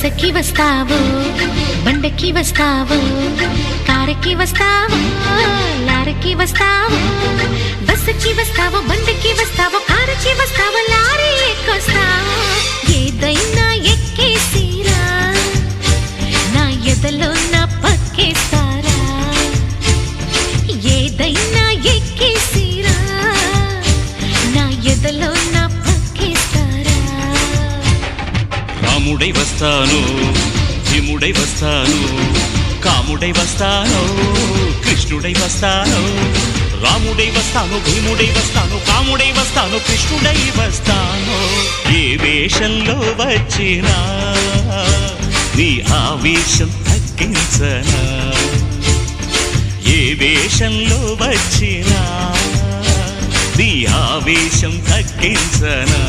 బస్సుకి వస్తావో బండకి వస్తావో కారుకి వస్తావో లారీకి వస్తావో బస్సుకి వస్తావో బండకి వస్తావో కారుకి వస్తావో లారీ ఎక్కొస్తావో ఏదైనా ఎక్కేసిరా నా ఎదలో నా పక్కేస్తారా ఏదైనా ఎక్కేసిరా నా ఎదలో నా పక్కేస్తారా రాముడై వస్తాను భీముడై వస్తాను కాముడై వస్తాను కృష్ణుడై వస్తాను రాముడై వస్తాను భీముడై వస్తాను కాముడై వస్తాను కృష్ణుడై వస్తాను ఏ వేషంలో వచ్చినా నీ ఆవేశం తగ్గించనా ఏ వేషంలో వచ్చినా నీ ఆవేశం తగ్గించనా.